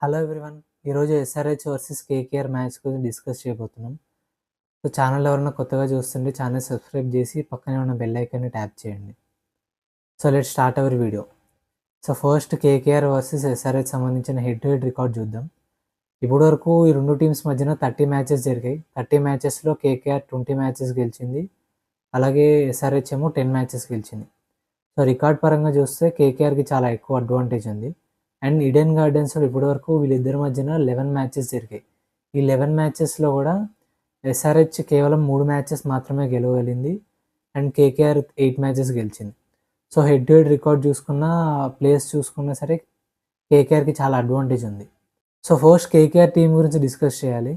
Hello everyone. ఈరోజు SRH versus KKR match గురించి discuss చేయబోతున్నాం. సో ఛానల్ ఎవరైనా కొత్తగా చూస్తుంటే ఛానల్ సబ్స్క్రైబ్ చేసి పక్కనే ఉన్న బెల్ ఐకాన్ని ట్యాప్ చేయండి. So let start our video. So first KKR versus SRH సంబంధించిన హెడ్ టు హెడ్ రికార్డ్ చూద్దాం. ఇప్పటి వరకు ఈ రెండు టీమ్స్ మధ్యన 30 మ్యాచెస్ జరిగాయి. 30 మ్యాచెస్లో కేకేఆర్ 20 మ్యాచెస్ గెలిచింది, అలాగే ఎస్ఆర్హెచ్ ఏమో 10 మ్యాచెస్ గెలిచింది. సో రికార్డ్ పరంగా చూస్తే కేకేఆర్కి చాలా ఎక్కువ అడ్వాంటేజ్ ఉంది. అండ్ ఈడెన్ గార్డెన్స్లో ఇప్పటివరకు వీళ్ళిద్దరి మధ్యన 11 మ్యాచెస్ జరిగాయి. ఈ 11 మ్యాచెస్లో కూడా ఎస్ఆర్హెచ్ కేవలం 3 మ్యాచెస్ మాత్రమే గెలవగలిగింది అండ్ కేకేఆర్ 8 మ్యాచెస్ గెలిచింది. So head to head record చూసుకున్నా, ప్లేస్ చూసుకున్నా సరే కేకేఆర్కి చాలా అడ్వాంటేజ్ ఉంది. సో ఫస్ట్ కేకేఆర్ టీం గురించి డిస్కస్ చేయాలి,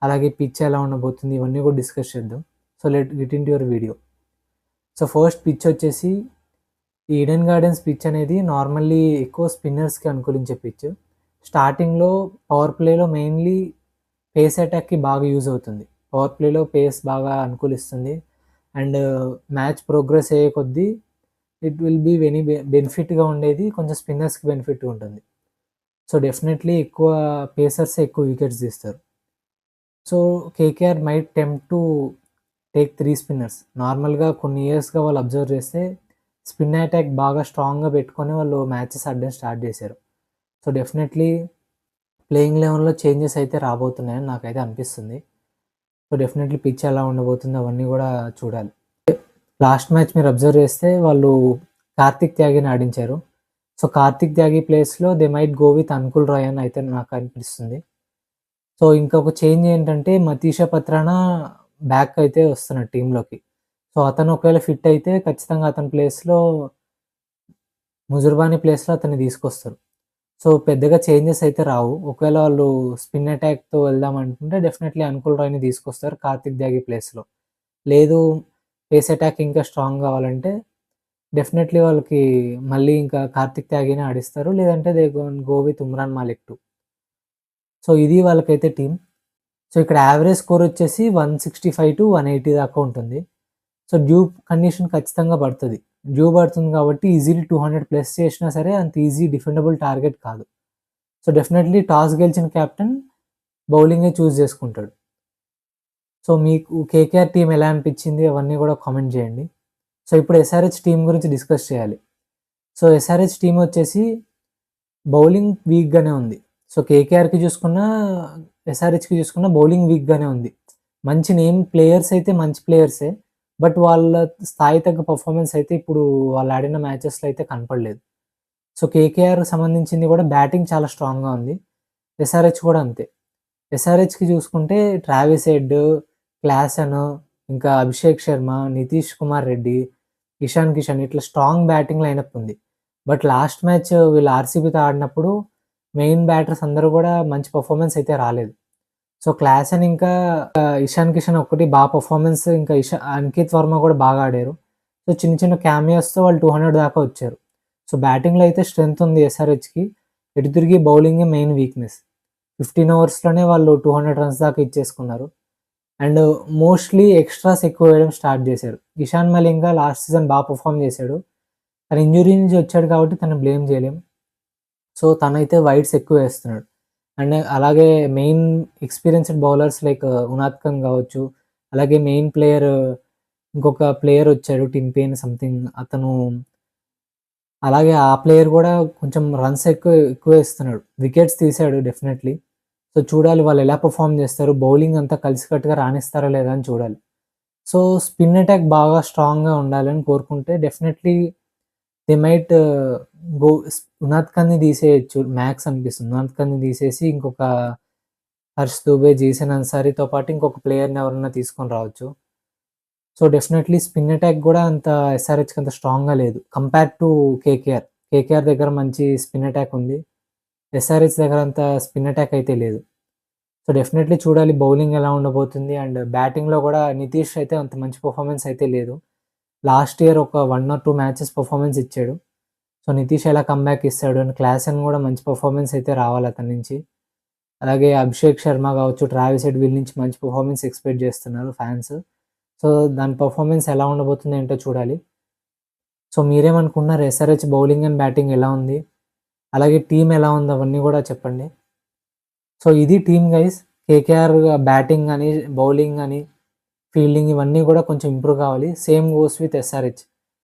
అలాగే పిచ్ ఎలా ఉండబోతుంది ఇవన్నీ కూడా డిస్కస్ చేద్దాం. So let get in to your video. So first pitch వచ్చేసి ఈ ఈడెన్ గార్డెన్స్ పిచ్ అనేది నార్మల్లీ ఎక్కువ స్పిన్నర్స్కి అనుకూలించే పిచ్. స్టార్టింగ్లో పవర్ ప్లేలో మెయిన్లీ పేస్ అటాక్కి బాగా యూజ్ అవుతుంది. పవర్ ప్లేలో పేస్ బాగా అనుకూలిస్తుంది అండ్ మ్యాచ్ ప్రోగ్రెస్ అయ్యే కొద్దీ ఇట్ విల్ బీ వెరీ బెనిఫిట్గా ఉండేది, కొంచెం స్పిన్నర్స్కి బెనిఫిట్గా ఉంటుంది. సో డెఫినెట్లీ ఎక్కువ పేసర్స్ ఎక్కువ వికెట్స్ తీస్తారు. So KKR might tempt to take 3 spinners. నార్మల్గా కొన్ని ఇయర్స్గా వాళ్ళు అబ్జర్వ్ చేస్తే స్పిన్ అటాక్ బాగా స్ట్రాంగ్గా పెట్టుకొని వాళ్ళు మ్యాచెస్ ఆడడం స్టార్ట్ చేశారు. సో డెఫినెట్లీ ప్లేయింగ్ లెవెన్లో చేంజెస్ అయితే రాబోతున్నాయని నాకైతే అనిపిస్తుంది. సో డెఫినెట్లీ పిచ్ ఎలా ఉండబోతుంది అవన్నీ కూడా చూడాలి. లాస్ట్ మ్యాచ్ మీరు అబ్జర్వ్ చేస్తే వాళ్ళు కార్తిక్ త్యాగిని ఆడించారు. సో కార్తిక్ త్యాగి ప్లేస్లో they might go with Anukul Roy అని అయితే నాకు అనిపిస్తుంది. సో ఇంకొక చేంజ్ ఏంటంటే మతీషా పత్రానా బ్యాక్ అయితే వస్తున్నాడు టీంలోకి. సో అతను ఒకవేళ ఫిట్ అయితే ఖచ్చితంగా అతని ప్లేస్లో ముజుర్బానీ ప్లేస్లో అతన్ని తీసుకొస్తారు. సో పెద్దగా చేంజెస్ అయితే రావు. ఒకవేళ వాళ్ళు స్పిన్ అటాక్తో వెళ్దాం అనుకుంటే డెఫినెట్లీ అంకుల్ రాయ్ని తీసుకొస్తారు కార్తిక్ త్యాగి ప్లేస్లో. లేదు పేస్ అటాక్ ఇంకా స్ట్రాంగ్ కావాలంటే డెఫినెట్లీ వాళ్ళకి మళ్ళీ ఇంకా కార్తిక్ త్యాగిని ఆడిస్తారు, లేదంటే they go with Umran Malik two. So ఇది వాళ్ళకైతే టీం. సో ఇక్కడ యావరేజ్ స్కోర్ వచ్చేసి 165 to 180 దాకా ఉంటుంది. సో డ్యూ కండిషన్ ఖచ్చితంగా పడుతుంది. డ్యూ పడుతుంది కాబట్టి ఈజీలీ 200 ప్లస్ చేసినా సరే అంత ఈజీ డిఫెండబుల్ టార్గెట్ కాదు. సో డెఫినెట్లీ టాస్ గెలిచిన క్యాప్టెన్ బౌలింగే చూస్ చేసుకుంటాడు. సో మీకు కేకేఆర్ టీం ఎలా అనిపించింది అవన్నీ కూడా కామెంట్ చేయండి. సో ఇప్పుడు ఎస్ఆర్హెచ్ టీం గురించి డిస్కస్ చేయాలి. సో ఎస్ఆర్హెచ్ టీం వచ్చేసి బౌలింగ్ వీక్గానే ఉంది. సో కేకేఆర్కి చూసుకున్నా ఎస్ఆర్హెచ్కి చూసుకున్నా బౌలింగ్ వీక్గానే ఉంది. మంచి నేమ్ ప్లేయర్స్ అయితే మంచి ప్లేయర్సే, బట్ వాళ్ళ స్థాయి తగ్గ పర్ఫార్మెన్స్ అయితే ఇప్పుడు వాళ్ళు ఆడిన మ్యాచెస్లో అయితే కనపడలేదు. సో కేకేఆర్ సంబంధించింది కూడా బ్యాటింగ్ చాలా స్ట్రాంగ్గా ఉంది, ఎస్ఆర్హెచ్ కూడా అంతే. ఎస్ఆర్హెచ్కి చూసుకుంటే ట్రావిస్ హెడ్, క్లాసన్, ఇంకా అభిషేక్ శర్మ, నితీష్ కుమార్ రెడ్డి, ఇషాన్ కిషన్ ఇట్లా స్ట్రాంగ్ బ్యాటింగ్ లైనప్ ఉంది. బట్ లాస్ట్ మ్యాచ్ వీళ్ళు ఆర్సీబీతో ఆడినప్పుడు మెయిన్ బ్యాటర్స్ అందరూ కూడా మంచి పర్ఫార్మెన్స్ అయితే రాలేదు. సో క్లాసన్ ఇంకా ఇషాన్ కిషన్ ఒక్కటి బాగా పర్ఫార్మెన్స్, ఇంకా అంకిత్ వర్మ కూడా బాగా ఆడారు. సో చిన్న చిన్న క్యామియోస్తో వాళ్ళు 200 దాకా వచ్చారు. సో బ్యాటింగ్లో అయితే స్ట్రెంత్ ఉంది ఎస్ఆర్హెచ్కి, ఎటు తిరిగి బౌలింగే మెయిన్ వీక్నెస్. 15 ఓవర్స్లోనే వాళ్ళు 200 రన్స్ దాకా ఇచ్చేసుకున్నారు అండ్ మోస్ట్లీ ఎక్స్ట్రాస్ ఎక్కువ వేయడం స్టార్ట్ చేశారు. ఇషాన్ మలింగ లాస్ట్ సీజన్ బాగా పర్ఫామ్ చేశాడు, తన ఇంజురీ నుంచి వచ్చాడు కాబట్టి తను బ్లేమ్ చేయలేం. సో తనైతే వైడ్స్ ఎక్కువ వేస్తున్నాడు అండ్ అలాగే main experienced bowlers like Unadkat కావచ్చు, అలాగే మెయిన్ ప్లేయర్ ఇంకొక ప్లేయర్ వచ్చాడు టింపేన్ సంథింగ్ అతను, అలాగే ఆ ప్లేయర్ కూడా కొంచెం రన్స్ ఎక్కువ వేస్తున్నాడు, వికెట్స్ తీసాడు డెఫినెట్లీ. సో చూడాలి వాళ్ళు ఎలా పర్ఫామ్ చేస్తారు, బౌలింగ్ అంతా కలిసికట్టుగా రాణిస్తారా లేదా అని చూడాలి. సో స్పిన్ అటాక్ బాగా స్ట్రాంగ్గా ఉండాలని కోరుకుంటే డెఫినెట్లీ దే మైట్ గో ఉనాద్ ఖాన్ని తీసేయచ్చు మ్యాక్స్ అనిపిస్తుంది. ఉనాద్ ఖాన్ని తీసేసి ఇంకొక హర్ష్ దూబే, జీసన్ అన్సారీతో పాటు ఇంకొక ప్లేయర్ని ఎవరన్నా తీసుకొని రావచ్చు. సో డెఫినెట్లీ స్పిన్ అటాక్ కూడా అంత ఎస్ఆర్హెచ్కి అంత స్ట్రాంగ్గా లేదు కంపేర్ టు కేకేఆర్. కేకేఆర్ దగ్గర మంచి స్పిన్ అటాక్ ఉంది, ఎస్ఆర్హెచ్ దగ్గర అంత స్పిన్ అటాక్ అయితే లేదు. సో డెఫినెట్లీ చూడాలి బౌలింగ్ ఎలా ఉండబోతుంది అండ్ బ్యాటింగ్లో కూడా నితీష్ అయితే అంత మంచి పర్ఫార్మెన్స్ అయితే లేదు. లాస్ట్ ఇయర్ ఒక 1 or 2 మ్యాచెస్ పర్ఫార్మెన్స్ ఇచ్చాడు. సో నితీష్ ఎలా కమ్బ్యాక్ ఇస్తాడు అండ్ క్లాసన్ కూడా మంచి పర్ఫార్మెన్స్ అయితే రావాలి అతని నుంచి. అలాగే అభిషేక్ శర్మ కావచ్చు, ట్రావిస్ హెడ్ వీళ్ళ నుంచి మంచి పర్ఫార్మెన్స్ ఎక్స్పెక్ట్ చేస్తున్నారు ఫ్యాన్స్. సో దాని పర్ఫార్మెన్స్ ఎలా ఉండబోతుంది ఏంటో చూడాలి. సో మీరేమనుకున్నారు, ఎస్ఆర్హెచ్ బౌలింగ్ అండ్ బ్యాటింగ్ ఎలా ఉంది, అలాగే టీం ఎలా ఉంది అవన్నీ కూడా చెప్పండి. సో ఇది టీమ్ గైస్. కేకేఆర్ బ్యాటింగ్ అని, బౌలింగ్ అని, ఫీల్డింగ్ ఇవన్నీ కూడా కొంచెం ఇంప్రూవ్ కావాలి. Same goes with SRH.